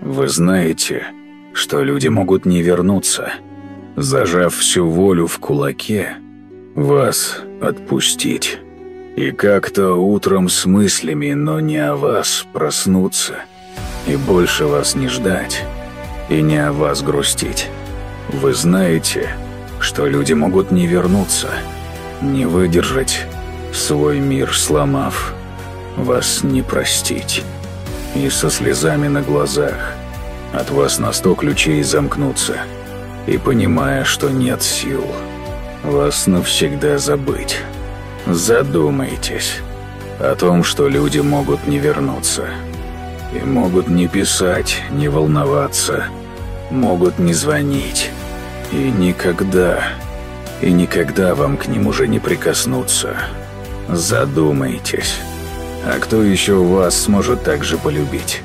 Вы знаете, что люди могут не вернуться, зажав всю волю в кулаке, вас отпустить. И как-то утром с мыслями, но не о вас, проснуться. И больше вас не ждать. И не о вас грустить. Вы знаете, что люди могут не вернуться, не выдержать, свой мир сломав, вас не простить. И со слезами на глазах от вас на 100 ключей замкнуться. И понимая, что нет сил, вас навсегда забыть. Задумайтесь о том, что люди могут не вернуться. И могут не писать, не волноваться, могут не звонить. И никогда вам к ним уже не прикоснуться. Задумайтесь. А кто еще вас сможет так же полюбить?